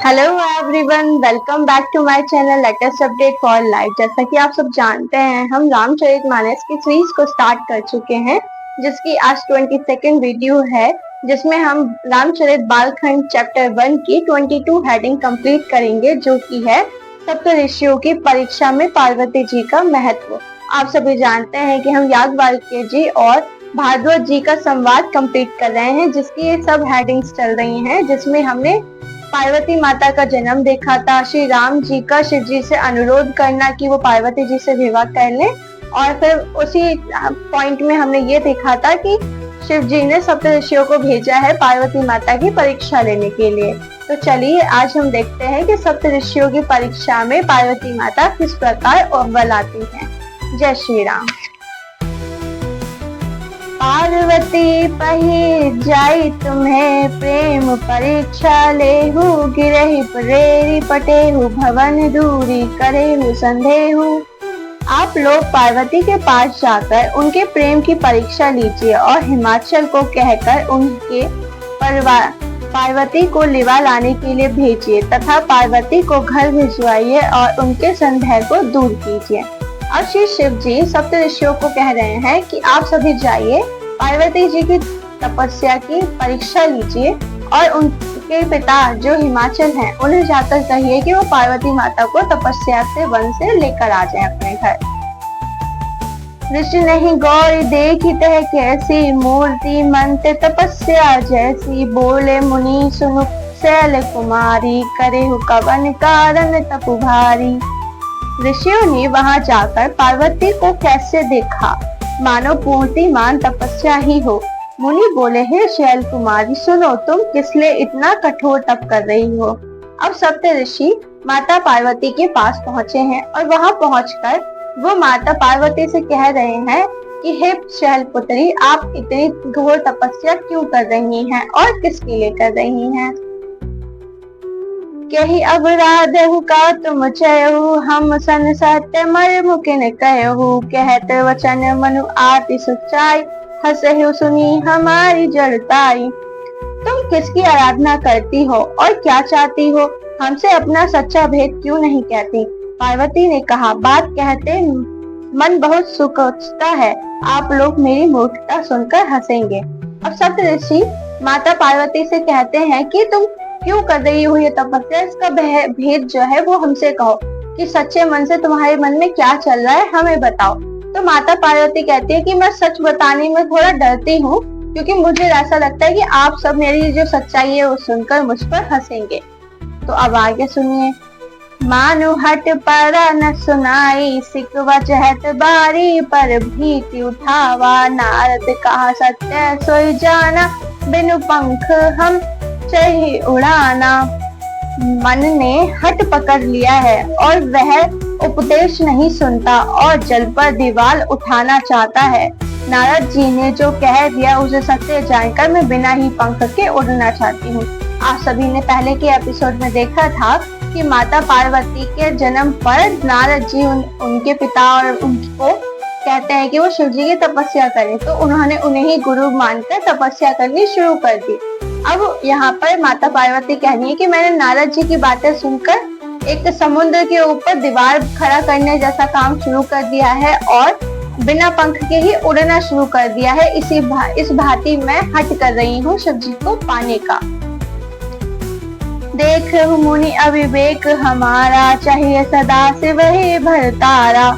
Hello everyone, welcome back to my channel latest update for life. जैसा कि आप सब जानते हैं, हम रामचरितमानस की सीरीज को स्टार्ट कर चुके हैं, जिसकी आज 22nd वीडियो है, जिसमें हम रामचरित बालखंड चैप्टर 1 की 22 हेडिंग कंप्लीट करेंगे, जो कि है सप्त ऋषियों की परीक्षा में पार्वती जी का महत्व। आप सभी जानते हैं कि हम याज्ञवल्क्य जी और भारद्वाज जी का संवाद कंप्लीट कर रहे हैं, जिसकी ये सब हेडिंग्स चल रही हैं, जिसमें हमने पार्वती माता का जन्म देखा था, श्री राम जी का शिव जी से अनुरोध करना कि वो पार्वती जी से विवाह कर लें, और फिर उसी पॉइंट में हमने ये देखा था कि शिव जी ने सप्तऋषियों को भेजा है पार्वती माता की परीक्षा लेने के लिए। तो चलिए आज हम देखते हैं कि सप्तऋषियों की परीक्षा में पार्वती माता किस प्रकार अव्वल आती है। जय श्री राम। पार्वती पही जाई तुम्हें प्रेम परीक्षा लेहु, गिरहि प्रेरी पटेहु भवन दूरी करेहु संदेहु। आप लोग पार्वती के पास जाकर उनके प्रेम की परीक्षा लीजिए और हिमाचल को कहकर उनके पार्वती को लिवा लाने के लिए भेजिए तथा पार्वती को घर भिजवाइए और उनके संदेह को दूर कीजिए। अब श्री शिव जी सप्तऋषियों को कह रहे हैं कि आप सभी जाइए, पार्वती जी की तपस्या की परीक्षा लीजिए और उनके पिता जो हिमाचल हैं, उन्हें जाकर कहिए कि वो पार्वती माता को तपस्या से वन से लेकर आ जाए अपने घर। ऋषि नहीं गौरी देखी तह कैसी, मूर्ति मंत्र तपस्या जैसी, बोले मुनि सुनु शैल कुमारी, करे हो कवन कारण तपु भारी। ऋषियों ने वहां जाकर पार्वती को कैसे देखा, मानो पूर्तिमान तपस्या ही हो। मुनि बोले, हे शैल कुमारी सुनो, तुम किसलिए इतना कठोर तप कर रही हो। अब सप्त ऋषि माता पार्वती के पास पहुंचे हैं और वहां पहुंचकर वो माता पार्वती से कह रहे हैं कि हे शैल पुत्री, आप इतनी घोर तपस्या क्यों कर रही हैं और किसके लिए कर रही हैं। कही अपराधहु का तुम चयहु, हम सन सत्य मर मुकिन कहहु, कहत वचन मनु आति सच्चाई, हंसहु सुनी हमारी जड़ताई। तुम किसकी आराधना करती हो और क्या चाहती हो, हमसे अपना सच्चा भेद क्यों नहीं कहती। पार्वती ने कहा, बात कहते मन बहुत सुखता है, आप लोग मेरी मूर्खता सुनकर हंसेंगे। अब सप्त ऋषि माता पार्वती से कहते हैं कि तुम क्यों कर रही हो ये तपस्या, इसका भेद जो है वो हमसे कहो कि सच्चे मन से तुम्हारे मन में क्या चल रहा है, हमें बताओ। तो माता पार्वती कहती है कि मैं सच बताने में थोड़ा डरती हूँ, क्योंकि मुझे ऐसा लगता है कि आप सब मेरी जो सच्चाई है वो सुनकर मुझ पर हंसेंगे। तो अब आगे सुनिए। मानु हट परा न सुनाई, सिकवा चहत बारी पर भीति उठावा, नारद कहा सत्य सोई जाना, बिनु पंख हम चाहे उड़ाना। मन ने हट पकड़ लिया है और वह उपदेश नहीं सुनता और जल पर दीवार उठाना चाहता है। नारद जी ने जो कह दिया उसे सत्य जानकर मैं बिना ही पंख के उड़ना चाहती हूँ। आप सभी ने पहले के एपिसोड में देखा था कि माता पार्वती के जन्म पर नारद जी उनके पिता और उनको कहते हैं कि वो शिव जी की तपस्या करें, तो उन्होंने उन्हें ही गुरु मानकर तपस्या करनी शुरू कर दी। अब यहाँ पर माता पार्वती कह रही है कि मैंने नारद जी की बातें सुनकर एक समुद्र के ऊपर दीवार खड़ा करने जैसा काम शुरू कर दिया है और बिना पंख के ही उड़ना शुरू कर दिया है। इस भांति मैं हट कर रही हूँ शिव जी को पाने का। देख मुनि अविवेक हमारा, चाहिए सदा से वही भरतारा।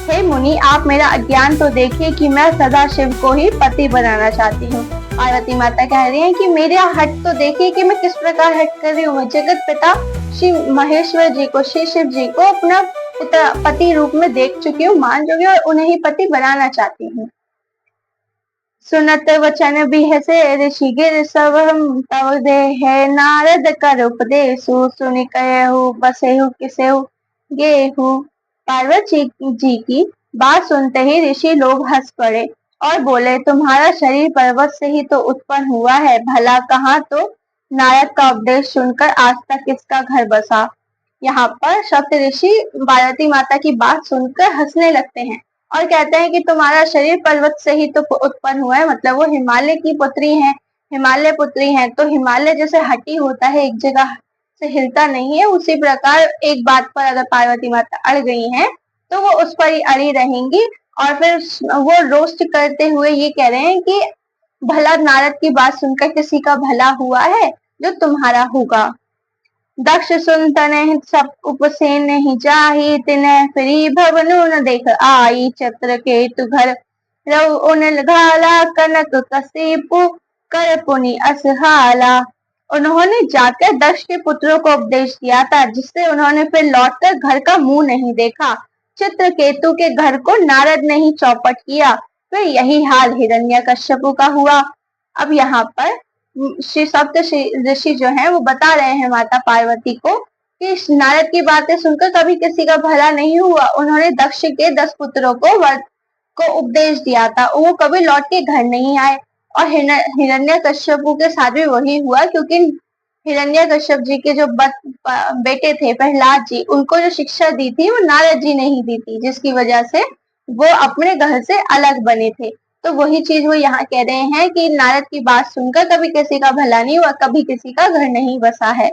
हे मुनि, आप मेरा अज्ञान तो देखिए कि मैं सदा शिव को ही पति बनाना चाहती हूँ। पार्वती माता कह रही है कि मेरे हट तो देखिए कि मैं किस प्रकार हट कर रही हूँ। जगत पिता श्री महेश्वर जी को, श्री शिव जी को अपना पति रूप में देख चुकी हूँ, मान चुकी हूँ और उन्हें ही पति बनाना चाहती हूँ। सुनत वचन बिहसे ऋषिगिर सब हम तव दे है, नारद कर उपदेशु, सुनि कहु बसेहु किसेहु गेहु। पार्वती जी की बात सुनते ही ऋषि लोग हंस पड़े और बोले, तुम्हारा शरीर पर्वत से ही तो उत्पन्न हुआ है, भला कहाँ तो नारद का उपदेश सुनकर आज तक किसका घर बसा। यहाँ पर सप्त ऋषि पार्वती माता की बात सुनकर हंसने लगते हैं और कहते हैं कि तुम्हारा शरीर पर्वत से ही तो उत्पन्न हुआ है, मतलब वो हिमालय की पुत्री है, हिमालय पुत्री है। तो हिमालय जैसे हटी होता है एक जगह से हिलता नहीं है, उसी प्रकार एक बात पर अगर पार्वती माता अड़ गई हैं तो वो उस पर ही अड़ी रहेंगी। और फिर वो रोस्ट करते हुए ये कह रहे हैं कि भला नारद की बात सुनकर किसी का भला हुआ है जो तुम्हारा होगा। दक्ष सुन तने सब उपसेन नहीं जाही, तिन्ह फिरी भवनु न देख आई। चित्र केतु घर रव उन घाला, कनक कसीपु कर पुनि असहाला। उन्होंने जाकर दक्ष के पुत्रों को उपदेश दिया था, जिससे उन्होंने फिर लौटकर घर का मुंह नहीं देखा। चित्रकेतु के घर को नारद ने ही चौपट किया। फिर यही हाल हिरण्यकश्यपु का हुआ। अब यहाँ पर श्री सप्त ऋषि जो है वो बता रहे हैं माता पार्वती को कि नारद की बातें सुनकर कभी किसी का भला नहीं हुआ। उन्होंने दक्ष के 10 पुत्रों को उपदेश दिया था, वो कभी लौट के घर नहीं आए। और हिरण्यकश्यपु के साथ भी वही हुआ, क्योंकि हिरण्यकश्यप जी के जो बेटे थे प्रहलाद जी, उनको जो शिक्षा दी थी वो नारद जी ने ही दी थी, जिसकी वजह से वो अपने घर से अलग बने थे। तो वही चीज वो यहाँ कह रहे हैं कि नारद की बात सुनकर कभी किसी का भला नहीं हुआ, कभी किसी का घर नहीं बसा है।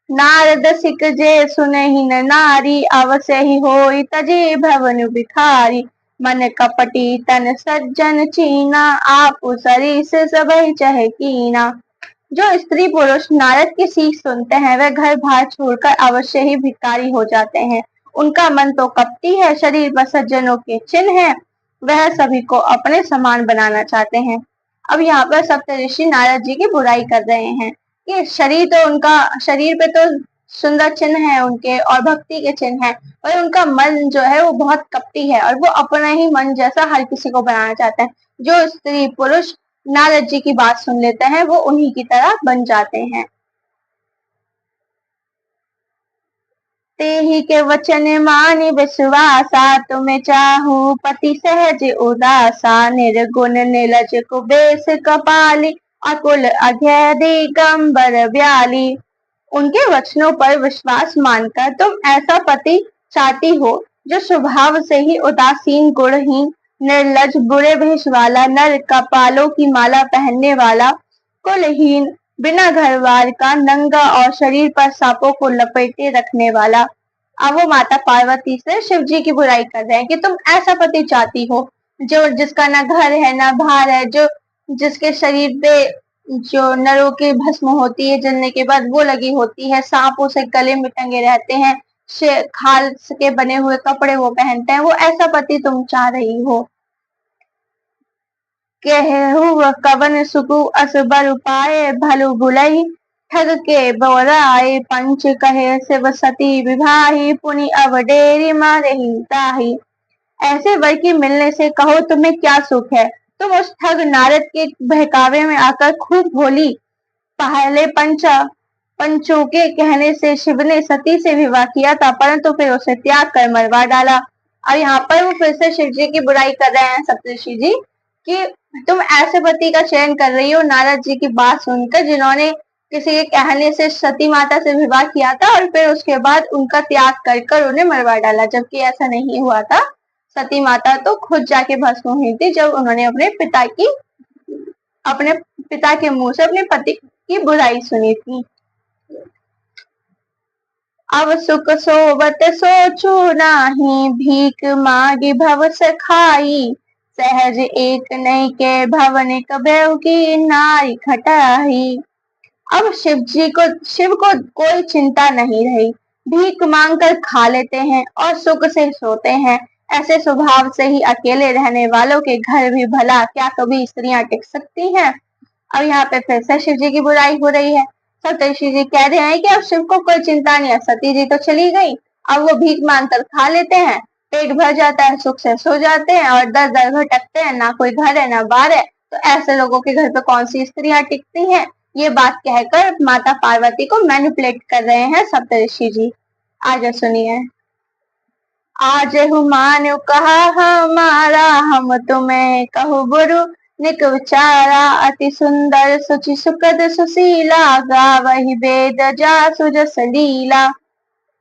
नारद सिक जे सुनहि न नारी, अवश्य ही होई तजे भवन भिखारी। मन कपटी तन सज्जन चीना, आप सरीस सबहि चह कीना। जो स्त्री पुरुष नारद की सीख सुनते हैं वह घर बार छोड़कर अवश्य ही भिखारी हो जाते हैं। उनका मन तो कपटी है, शरीर पर सज्जनों के चिन्ह है, वह सभी को अपने समान बनाना चाहते हैं। अब यहाँ पर सप्तऋषि नारद जी की बुराई कर रहे हैं कि शरीर पे तो सुंदर चिन्ह है उनके और भक्ति के चिन्ह है, पर उनका मन जो है वो बहुत कपटी है और वो अपना ही मन जैसा हर किसी को बनाना चाहते हैं। जो स्त्री पुरुष नारद जी की बात सुन लेते हैं वो उन्हीं की तरह बन जाते हैं। ते ही के वचन मानि विश्वासा, तुम्हें चाहू पति सहज उदासा। निर्गुण निलज कुबेश कपाली, अकुल अघय दिगंबर व्याली। उनके वचनों पर विश्वास मानकर तुम ऐसा पति चाहती हो जो स्वभाव से ही उदासीन, गुणहीन, निर्लज, बुरे भेष वाला, नर कपालों की माला पहनने वाला, कुलहीन, बिना घर बार का, नंगा और शरीर पर सांपों को लपेटे रखने वाला। अब वो माता पार्वती से शिव जी की बुराई कर रहे हैं कि तुम ऐसा पति चाहती हो जो जिसका ना घर है ना बाहर है, जो जिसके शरीर पे जो नरों की भस्म होती है जलने के बाद वो लगी होती है, सांपों से गले में टंगे रहते हैं, खाल के बने हुए कपड़े वो पहनते हैं, वो ऐसा पति तुम चाह रही हो। केहू कवन सुकु असबर उपाय, भलु भुलई ठग के बोराए। पंच कहे शिव सती विवाही, पुनि अवडेरी मारही ताही। ऐसे वर की मिलने से कहो तुम्हें क्या सुख है। तुम उस ठग नारद के बहकावे में आकर खूब भोली। पहले पंचों के कहने से शिव ने सती से विवाह किया था, परंतु फिर उसे त्याग कर मरवा डाला। और यहाँ पर वो फिर से शिव जी की बुराई कर रहे हैं सप्तऋषि जी कि तुम ऐसे पति का चयन कर रही हो नारद जी की बात सुनकर, जिन्होंने किसी के कहने से सती माता से विवाह किया था और फिर उसके बाद उनका त्याग कर उन्हें मरवा डाला, जबकि ऐसा नहीं हुआ था। सती माता तो खुद जाके भस्म हुई थी जब उन्होंने अपने पिता के मुंह से अपने पति की बुराई सुनी थी। अब सुख सोबत सोचू नाही, भीख मागी भव सखाई। सहज एक नई के भवन कबेव की, नारी खटाई। अब शिव को कोई चिंता नहीं रही, भीख मांग कर खा लेते हैं और सुख से सोते हैं। ऐसे स्वभाव से ही अकेले रहने वालों के घर भी भला क्या कभी स्त्रियां टिक सकती हैं। अब यहाँ पे फिर से शिव जी की बुराई हो रही है। सप्तऋषि जी कह रहे हैं कि अब शिव को कोई चिंता नहीं है, सती जी तो चली गई, अब वो भीख मांग कर खा लेते हैं, पेट भर जाता है, सुख से सो जाते हैं और दर दर भटकते हैं, ना कोई घर है ना बार है, तो ऐसे लोगों के घर पे कौन सी स्त्रियां टिकती हैं। ये बात कहकर माता पार्वती को मैनिपुलेट कर रहे हैं सप्तऋषि जी। आगे सुनिए। आज हुमान्यु कहा हमारा, हम तुम्हें कहु बुरु निक विचारा। अति सुंदर सुचि सुखद सुशीला, गावहि वेद जासु जस लीला।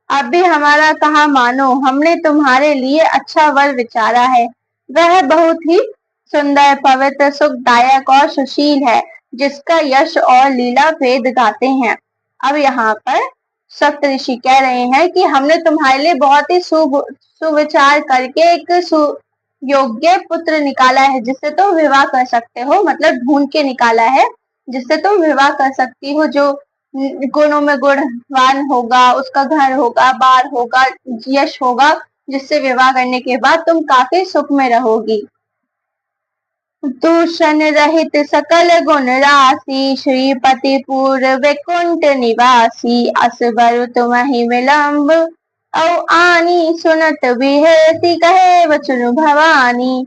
अब भी हमारा कहा मानो, हमने तुम्हारे लिए अच्छा वर विचारा है। वह बहुत ही सुंदर, पवित्र, सुखदायक और सुशील है, जिसका यश और लीला वेद गाते हैं। अब यहाँ पर सप्तऋषि कह रहे हैं कि हमने तुम्हारे लिए बहुत ही सुविचार करके एक योग्य पुत्र निकाला है जिससे तुम विवाह कर सकते हो, मतलब ढूंढ के निकाला है जिससे तुम विवाह कर सकती हो, जो गुणों में गुणवान होगा, उसका घर होगा, बार होगा, यश होगा, जिससे विवाह करने के बाद तुम काफी सुख में रहोगी। दूषण रहित सकल गुण राशि, श्रीपति पूर्व वैकुंठ निवासी, असबर तुम्हि विलंब औ आनी, सुनत बिहसी कहे वचन भवानी।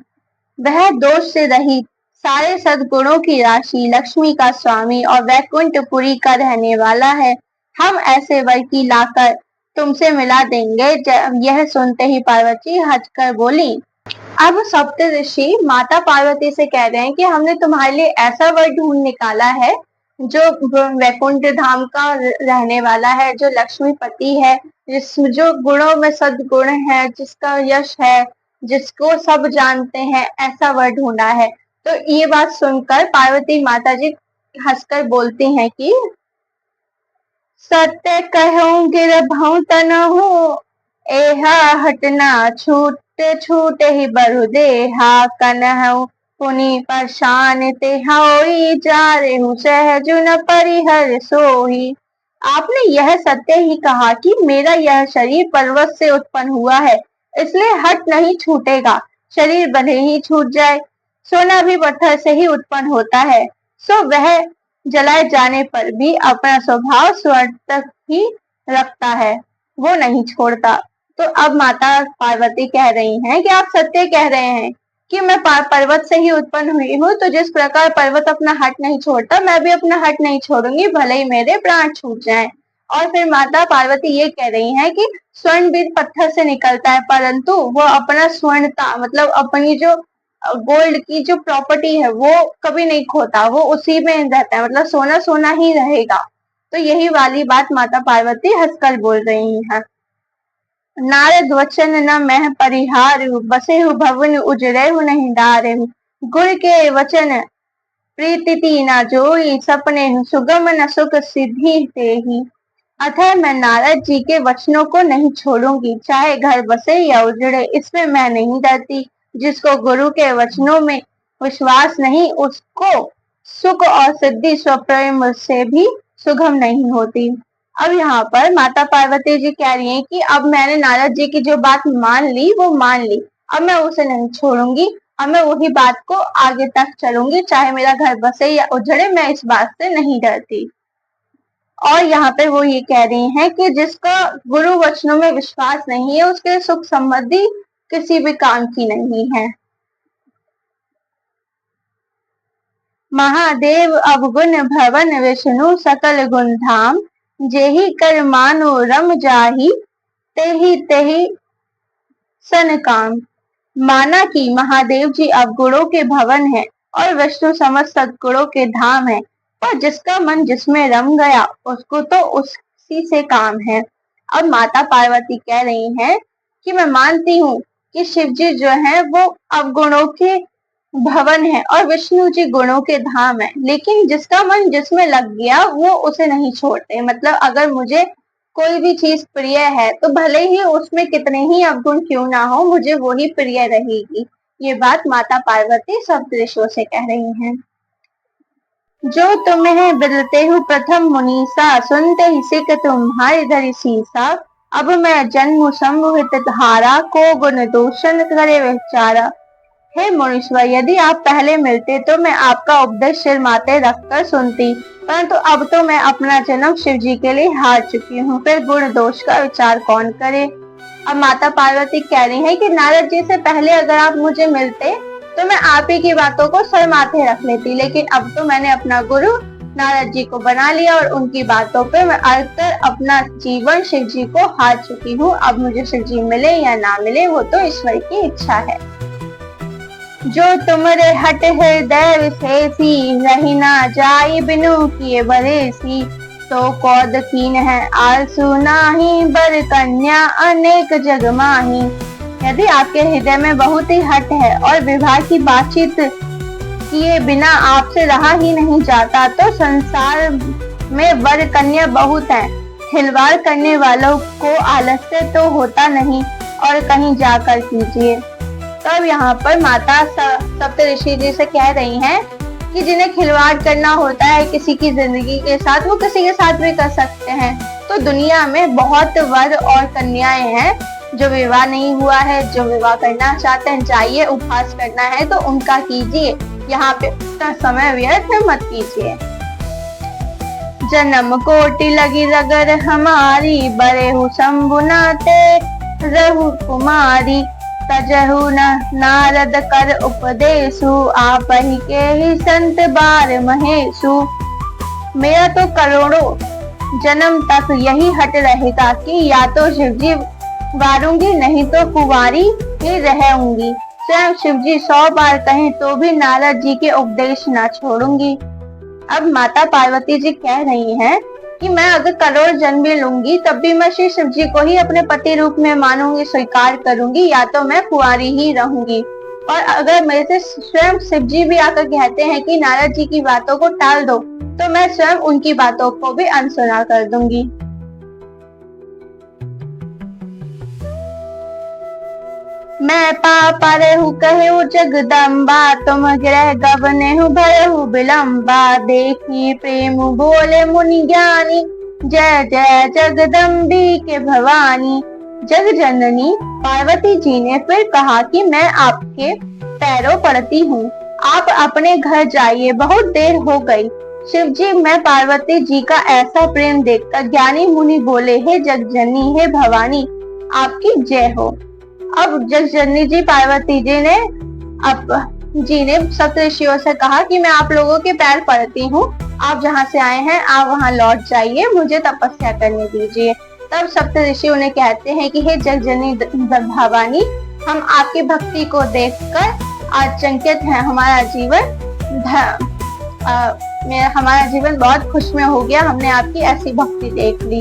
वह दोष से रहित, सारे सद्गुणों की राशि, लक्ष्मी का स्वामी और वैकुंठपुरी का रहने वाला है। हम ऐसे वर की लाकर तुमसे मिला देंगे। यह सुनते ही पार्वती हंसकर बोली। अब सप्तऋषि माता पार्वती से कह रहे हैं कि हमने तुम्हारे लिए ऐसा वर ढूंढ निकाला है जो वैकुंठ धाम का रहने वाला है, जो लक्ष्मीपति है, जो गुणों में सद्गुण है, जिसका यश है, जिसको सब जानते हैं, ऐसा वर ढूंढा है। तो ये बात सुनकर पार्वती माता जी हंसकर बोलती हैं कि सत्य कहूं गिरभऊ तनहु, एहा हटना छूट छूट ही बरु देहा, कनहु पुनि परशान तेहाई, जा रेहु सहजु न परिहर सोही। आपने यह सत्य ही कहा कि मेरा यह शरीर पर्वत से उत्पन्न हुआ है, इसलिए हट नहीं छूटेगा। शरीर भले ही छूट जाए, सोना भी पत्थर से ही उत्पन्न होता है, सो वह जलाए जाने पर भी अपना स्वभाव स्वर्ण तक ही रखता है, वो नहीं छोड़ता। तो अब माता पार्वती कह रही हैं कि आप सत्य कह रहे हैं कि मैं पर्वत से ही उत्पन्न हुई हूँ, तो जिस प्रकार पर्वत अपना हट नहीं छोड़ता, मैं भी अपना हट नहीं छोड़ूंगी, भले ही मेरे प्राण छूट जाएं। और फिर माता पार्वती ये कह रही हैं कि स्वर्ण भी पत्थर से निकलता है, परंतु वो अपना स्वर्णता, मतलब अपनी जो गोल्ड की जो प्रॉपर्टी है वो कभी नहीं खोता, वो उसी में रहता है, मतलब सोना सोना ही रहेगा। तो यही वाली बात माता पार्वती हंसकर बोल रही है। नारद वचन न मह परिहारु, बसेहु भवन उजरेहु नहीं डारेहु, गुर के वचन प्रीति न जोई, सपने सुगम न सुख सिद्धि तेहि। अतः मैं नारद जी के वचनों को नहीं छोड़ूंगी, चाहे घर बसे या उजड़े, इसमें मैं नहीं डरती। जिसको गुरु के वचनों में विश्वास नहीं, उसको सुख और सिद्धि स्वप्रेम से भी सुगम नहीं होती। अब यहाँ पर माता पार्वती जी कह रही हैं कि अब मैंने नारद जी की जो बात मान ली वो मान ली, अब मैं उसे नहीं छोड़ूंगी, अब मैं वही बात को आगे तक चलूंगी, चाहे मेरा घर बसे या उजड़े, मैं इस बात से नहीं डरती। और यहाँ पे वो ये कह रही हैं कि जिसका गुरु वचनों में विश्वास नहीं है, उसके सुख समृद्धि किसी भी काम की नहीं है। महादेव अवगुण भवन, विष्णु सकल गुण धाम, जेहि कर मानो रम जाहि, तेहि तेहि सन काम। माना कि महादेव जी अवगुणों के भवन है और विष्णु समस्त सद्गुणों के धाम है, और जिसका मन जिसमें रम गया उसको तो उसी से काम है। अब माता पार्वती कह रही हैं कि मैं मानती हूँ कि शिव जी जो है वो अवगुणों के भवन है और विष्णु जी गुणों के धाम है, लेकिन जिसका मन जिसमें लग गया वो उसे नहीं छोड़ते। मतलब अगर मुझे कोई भी चीज प्रिय है तो भले ही उसमें कितने ही अवगुण क्यों ना हो, मुझे वही प्रिय रहेगी। ये बात माता पार्वती सप्तऋषियों से कह रही हैं। जो तुम्हें बिलते हूँ प्रथम मुनीसा, सुनते ही सिख तुम्हारे धरि सीसा, अब मैं जन्म संभुहित धारा, को गुण दूषण करे विचारा। हे मुनीश्वर, यदि आप पहले मिलते तो मैं आपका उपदेश सिर माथे रखकर सुनती, परंतु अब तो मैं अपना जन्म शिव जी के लिए हार चुकी हूँ, फिर गुण दोष का विचार कौन करे। अब माता पार्वती कह रही है कि नारद जी से पहले अगर आप मुझे मिलते तो मैं आप ही की बातों को सर माथे रख लेती, लेकिन अब तो मैंने अपना गुरु नारद जी को बना लिया और उनकी बातों पे मैं अड़कर अपना जीवन शिव जी को हार चुकी हूँ। अब मुझे शिव जी मिले या ना मिले वो तो ईश्वर की इच्छा है। जो तुमरे हट हृदय विशेषी, रही ना जाई बिनु किए बरेसी, तो कौद कीन है आलसू नाही, बर कन्या अनेक जग माही। यदि आपके हृदय में बहुत ही हट है और विवाह की बातचीत किए बिना आपसे रहा ही नहीं जाता, तो संसार में वर कन्या बहुत हैं। खिलवाड़ करने वालों को आलस्य तो होता नहीं, और कहीं जाकर कीजिए। तब यहाँ पर माता सप्तऋषि जी से कह रही हैं कि जिन्हें खिलवाड़ करना होता है किसी की जिंदगी के साथ, वो किसी के साथ भी कर सकते हैं। तो दुनिया में बहुत वर और कन्याएं हैं जो विवाह नहीं हुआ है, जो विवाह करना चाहते हैं, जाइए उपवास करना है तो उनका कीजिए, यहाँ पे अपना समय व्यर्थ मत कीजिए। जन्म कोटि लगी रगर हमारी, बड़े हु शंभु नाते रहु कुमारी। तजहु न नारद कर उपदेशु, आप ही के ही संत बार महेशु। मेरा तो करोड़ों जन्म तक यही हट रहेगा कि या तो शिवजी वारूंगी, नहीं तो कुंवारी ही रहूंगी। स्वयं शिवजी 100 बार कहें तो भी नारद जी के उपदेश ना छोड़ूंगी। अब माता पार्वती जी कह रही हैं कि मैं अगर करोड़ जन्म भी लूंगी तब भी मैं श्री शिव जी को ही अपने पति रूप में मानूंगी, स्वीकार करूंगी, या तो मैं कुंवारी ही रहूंगी। और अगर मेरे से स्वयं शिव जी भी आकर कहते हैं कि नारद जी की बातों को टाल दो, तो मैं स्वयं उनकी बातों को भी अनसुना कर दूंगी। मैं पापा रहू कहू जगदम्बा, तुम ग्रह गबने हूँ भयहु विलम्बा। देखी प्रेम बोले मुनि ज्ञानी, जय जय जगदम्बी के भवानी। जग जननी पार्वती जी ने फिर कहा कि मैं आपके पैरों पड़ती हूँ, आप अपने घर जाइए, बहुत देर हो गई। शिव जी, मैं पार्वती जी का ऐसा प्रेम देखकर ज्ञानी मुनि बोले, हे जगजननी, हे भवानी, आपकी जय हो। अब जगजननी जी पार्वती जी ने सप्तऋषियों से कहा कि मैं आप लोगों के पैर पड़ती हूँ, आप जहाँ से आए हैं आप वहाँ लौट जाइए, मुझे तपस्या करने दीजिए। तब सप्तऋषि उन्हें कहते हैं कि हे जगजननी भवानी, हम आपकी भक्ति को देखकर आचंकित हैं, हमारा जीवन बहुत खुशमय हो गया, हमने आपकी ऐसी भक्ति देख ली।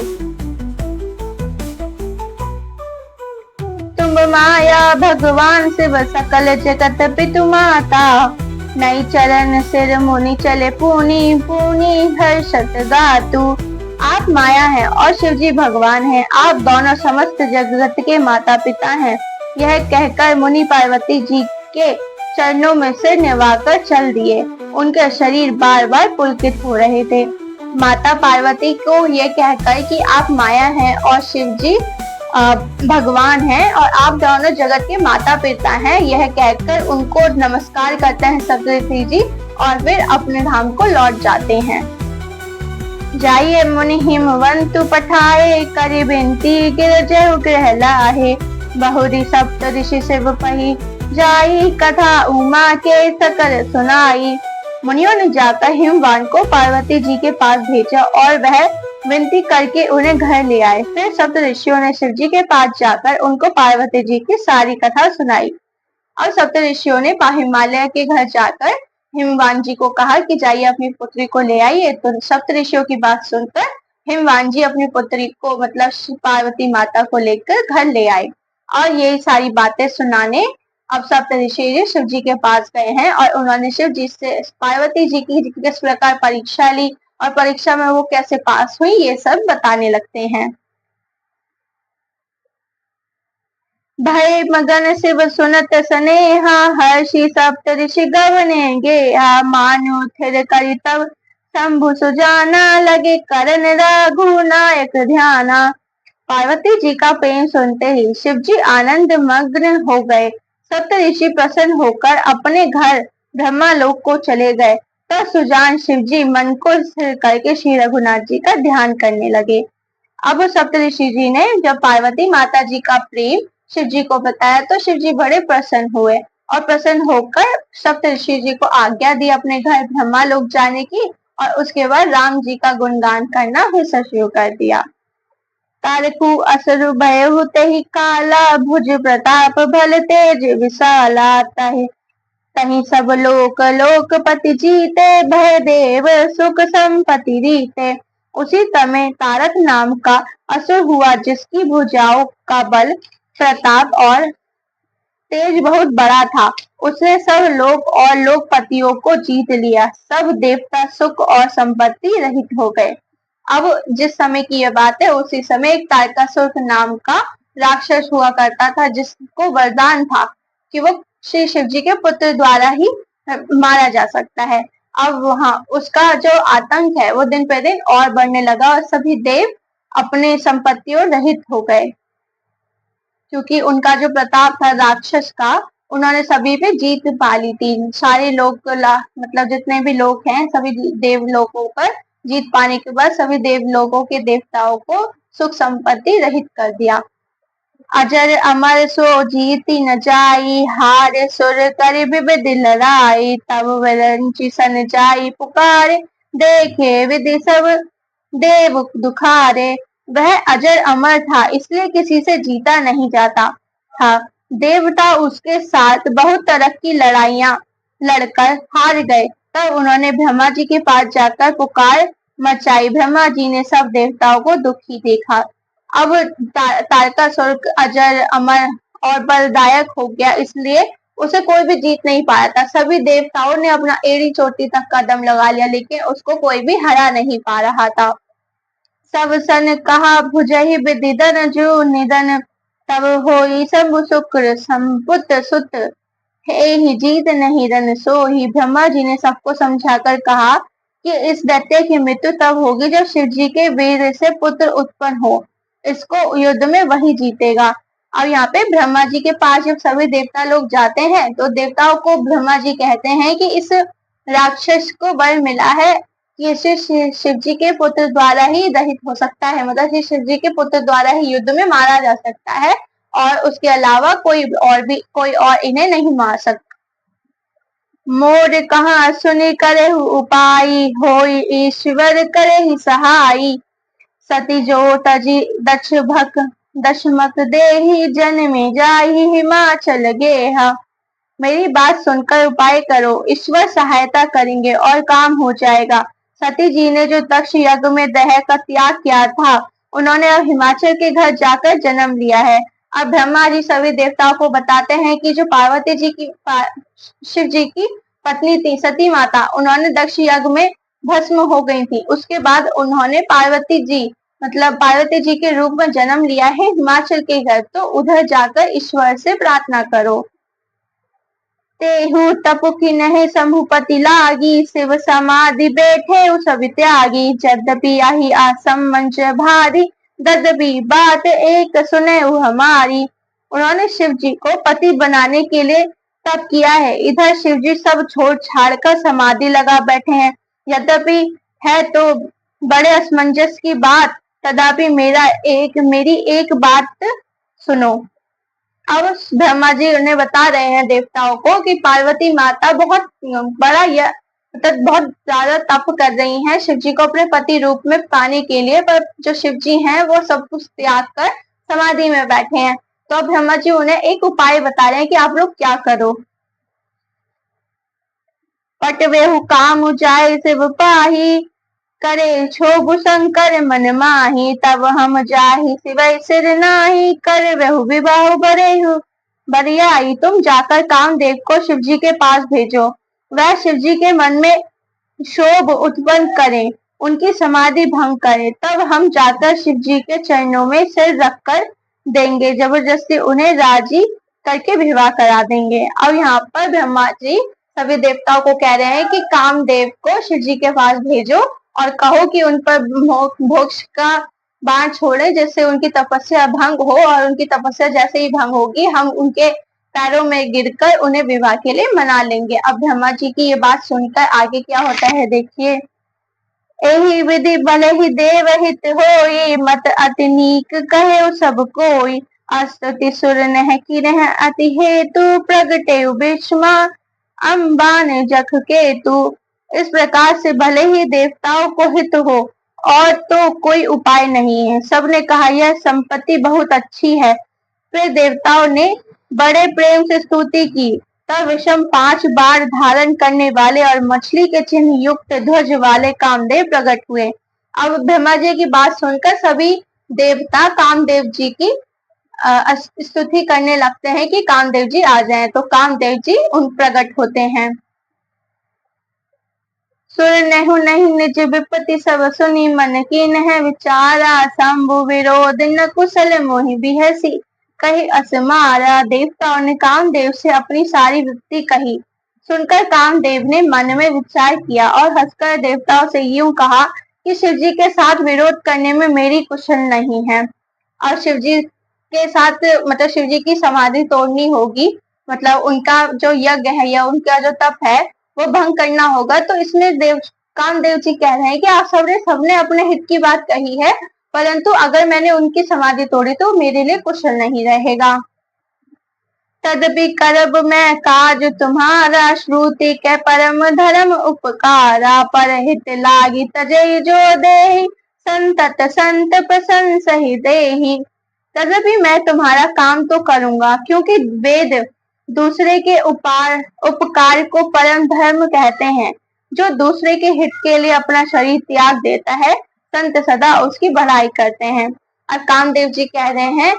तुम माया भगवान शिव सकल जगत पितु माता, नई चरण सिर मुनि चले पूनी पूनी हर्षत गातु। आप माया हैं और शिव जी भगवान हैं, आप दोनों समस्त जगत के माता पिता हैं। यह कहकर मुनि पार्वती जी के चरणों में सिर निवाकर चल दिए, उनके शरीर बार बार पुलकित हो रहे थे। माता पार्वती को यह कहकर कि आप माया हैं और शिव जी भगवान हैं और आप दोनों जगत के माता पिता हैं, यह कहकर उनको नमस्कार करते हैं सप्तऋषि जी और फिर अपने धाम को लौट जाते हैं। जाइए मुनि हिमवंतु पठाए, करि बिनती गिरजहु गृह लाहे। बहुरी सप्तऋषि शिव पही, जाई कथा उमा के सकल सुनाई। मुनियों ने जाकर हिमवान को पार्वती जी के पास भेजा और वह विनती करके उन्हें घर ले आए। फिर सप्तऋषियों ने शिव जी के पास जाकर उनको पार्वती जी की सारी कथा सुनाई और सप्तऋषियों ने हिमालय के घर जाकर हिमवान जी को कहा कि जाइए अपनी पुत्री को ले आइए। तो सप्तऋषियों की बात सुनकर हिमवान जी अपनी पुत्री को मतलब पार्वती माता को लेकर घर ले आए और ये सारी बातें सुनाने अब सप्तऋषि जी शिव जी के पास गए हैं और उन्होंने शिव जी से पार्वती जी की किस प्रकार परीक्षा ली और परीक्षा में वो कैसे पास हुई, ये सब बताने लगते हैं। भय मगन शिव सुनत स्नेहा, हर्षि सप्तऋषि गवने गेहा। मानो थिर करि तब शंभु सुजाना, लगे करन रघु नायक ध्याना। पार्वती जी का प्रेम सुनते ही शिव जी आनंद मग्न हो गए। सप्तऋषि प्रसन्न होकर अपने घर ब्रह्मालोक को चले गए। तो सुजान शिव जी मन को स्थिर करके श्री रघुनाथ जी का ध्यान करने लगे। अब सप्तऋषि जी ने जब पार्वती माता जी का प्रेम शिव जी को बताया तो शिव जी बड़े प्रसन्न हुए और प्रसन्न होकर सप्तऋषि जी को आज्ञा दी अपने घर ब्रह्मालोक जाने की और उसके बाद राम जी का गुणगान करना फिर शुरू कर दिया। तारकु असुर भयहु तेहि काला, भुज प्रताप भल तेज विशाला। तहि सब लोक लोकपति जीते, भय देव सुख संपत्ति रीते। उसी समय तारक नाम का असुर हुआ जिसकी भुजाओं का बल प्रताप और तेज बहुत बड़ा था। उसने सब लोक और लोकपतियों को जीत लिया, सब देवता सुख और संपत्ति रहित हो गए। अब जिस समय की यह बात है, उसी समय एक तारकासुर नाम का राक्षस हुआ करता था, जिसको वरदान था कि वो श्री शिव जी के पुत्र द्वारा ही मारा जा सकता है। अब वहां उसका जो आतंक है वो दिन पे दिन और बढ़ने लगा और सभी देव अपने संपत्तियों रहित हो गए, क्योंकि उनका जो प्रताप था राक्षस का, उन्होंने सभी पे जीत पा ली थी। सारे लोग मतलब जितने भी लोग हैं सभी देव लोगों पर जीत पाने के बाद सभी देव लोगों के देवताओं को सुख संपत्ति रहित कर दिया। अजर अमर सो जीती न जाई, हार सुर कर विविध लड़ाई, तब विरंची सन जाई पुकारे, देखे विधि सब देव दुखारे। वह अजर अमर था, इसलिए किसी से जीता नहीं जाता था। देवता उसके साथ बहुत तरह की लड़ाइयां लड़कर हार गए। तब उन्होंने ब्रह्मा जी के पास जाकर पुकार मचाई। ब्रह्मा जी ने सब देवताओं को दुखी देखा। अब तारकासुर अजर अमर और बलदायक हो गया, इसलिए उसे कोई भी जीत नहीं पाया था। सभी देवताओं ने अपना एड़ी चोटी तक कदम लगा लिया, लेकिन उसको कोई भी हरा नहीं पा रहा था। सब सन कहा भुजहि विदिदन जो निधन, तब होई सब शुक्र संपुत सुत, हे ही जीत नहीं रन सोही। ब्रह्मा जी ने सबको समझाकर कहा कि इस दैत्य की मृत्यु तब होगी जब शिव जी के वीर से पुत्र उत्पन्न हो। इसको युद्ध में वही जीतेगा। और यहाँ पे ब्रह्मा जी के पास जब सभी देवता लोग जाते हैं तो देवताओं को ब्रह्मा जी कहते हैं कि इस राक्षस को वर मिला है कि इसे शिव जी के पुत्र द्वारा ही दहित हो सकता है, मतलब शिव जी के पुत्र द्वारा ही युद्ध में मारा जा सकता है और उसके अलावा कोई और इन्हें नहीं मार सकता। मोर कहा सुनि करे उपाय, होई ईश्वर करे ही सहाय, सती जो तजी दशमक देहि जन्मे जाहि, हिमाचल गेहा। मेरी बात सुनकर उपाय करो, ईश्वर सहायता करेंगे और काम हो जाएगा। सती जी ने जो दक्ष यज्ञ में दह का त्याग किया था, उन्होंने अब हिमाचल के घर जाकर जन्म लिया है। अब ब्रह्मा जी सभी देवताओं को बताते हैं कि जो पार्वती जी की शिव जी की पत्नी थी सती माता, उन्होंने दक्ष यज्ञ में भस्म हो गई थी। उसके बाद उन्होंने पार्वती जी के रूप में जन्म लिया है हिमाचल के घर, तो उधर जाकर ईश्वर से प्रार्थना करो। तेहु तपु खिन्हि शंभुपति लागी, शिव समाधि बैठे सब त्यागी, यद्यपि आही आसम मंच भारी, तद्यपि बात एक सुने हमारी। उन्होंने शिव जी को पति बनाने के लिए तप किया है। इधर शिव जी सब छोड़ छाड़ कर समाधि लगा बैठे हैं। यद्यपि है तो बड़े असमंजस की बात, तथापि मेरी एक बात सुनो। अब ब्रह्मा जी उन्हें बता रहे हैं देवताओं को कि पार्वती माता बहुत बड़ा मतलब बहुत ज्यादा तप कर रही हैं शिव जी को अपने पति रूप में पाने के लिए, पर जो शिव जी हैं वो सब कुछ त्याग कर समाधि में बैठे हैं। तो अब ब्रह्मा जी उन्हें एक उपाय बता रहे हैं कि आप लोग क्या करो। पट वेहु काम जाय शिव पाही, करे छोगु शंकर मन माही, तब हम जाहि शिवै सिर नाही, कर वहु विवाह बरेहु बरियाई। तुम जाकर कामदेव को शिव जी के पास भेजो, वह शिव जी के मन में शोभ उत्पन्न करें, उनकी समाधि भंग करें, तब हम जाकर शिव जी के चरणों में सिर रखकर देंगे, जबरदस्ती उन्हें राजी करके विवाह करा देंगे। अब यहाँ पर ब्रह्मा जी सभी देवताओं को कह रहे हैं कि कामदेव को शिव जी के पास भेजो और कहो कि उन पर मोक्ष का बाण छोड़े, जिससे उनकी तपस्या भंग हो, और उनकी तपस्या जैसे ही भंग होगी हम उनके पैरों में गिरकर उन्हें विवाह के लिए मना लेंगे। अब ब्रह्मा जी की ये बात सुनकर आगे क्या होता है देखिए। एहि विधि भले ही देव हित होई, मत अति नीक कहे सब कोई, अस्तुति सुर नह की रह अति हेतु, प्रगटे विष्मा अम्बान जख केतु। इस प्रकार से भले ही देवताओं को हित हो और तो कोई उपाय नहीं है। सबने कहा यह संपत्ति बहुत अच्छी है। फिर देवताओं ने बड़े प्रेम से स्तुति की। तब विषम 5 बार धारण करने वाले और मछली के चिन्ह युक्त ध्वज वाले कामदेव प्रकट हुए। अब ब्रह्मा जी की बात सुनकर सभी देवता कामदेव जी की स्तुति करने लगते हैं कि कामदेव जी आ जाएं, तो कामदेव जी उन प्रकट होते हैं। सुर नेहु नहीं निज विपत्ति सब सुनी मन कीन है विचारा शंभु विरोध न कुशल मोहि बिहसी कही असमारा। देवताओं ने कामदेव से अपनी सारी विपत्ति कही। सुनकर कामदेव ने मन में विचार किया और हंसकर देवताओं से यूं कहा कि शिव जी के साथ विरोध करने में मेरी कुशल नहीं है और शिव जी के साथ मतलब शिव जी की समाधि तोड़नी होगी, मतलब उनका जो यज्ञ है या उनका जो तप है वो भंग करना होगा। तो इसमें कामदेव जी कह रहे हैं कि आप सबने अपने हित की बात कही है, परंतु अगर मैंने उनकी समाधि तोड़ी तो मेरे लिए कुशल नहीं रहेगा। तदपि करब मैं काज तुम्हारा श्रुति के परम धर्म उपकारा पर हित लागी तजई जो देहि संतत संत प्रशंस ही देहि। तदपि मैं तुम्हारा काम तो करूंगा, क्योंकि वेद दूसरे के उपकार को परम धर्म कहते हैं। जो दूसरे के हित के लिए अपना शरीर त्याग देता है, संत सदा उसकी भलाई करते हैं। और कामदेव जी कह रहे हैं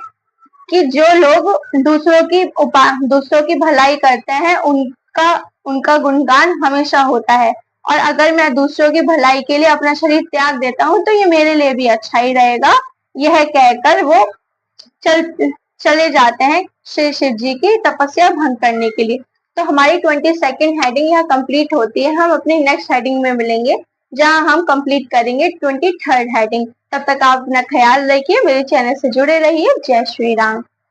कि जो लोग दूसरों की भलाई करते हैं उनका उनका गुणगान हमेशा होता है, और अगर मैं दूसरों की भलाई के लिए अपना शरीर त्याग देता हूँ तो ये मेरे लिए भी अच्छा ही रहेगा। यह कहकर वो चल चले जाते हैं श्री शिव जी की तपस्या भंग करने के लिए। तो हमारी 22nd हेडिंग यहाँ कंप्लीट होती है। हम अपनी नेक्स्ट हेडिंग में मिलेंगे जहाँ हम कंप्लीट करेंगे 23rd हेडिंग। तब तक आप अपना ख्याल रखिए, मेरे चैनल से जुड़े रहिए। जय श्री राम।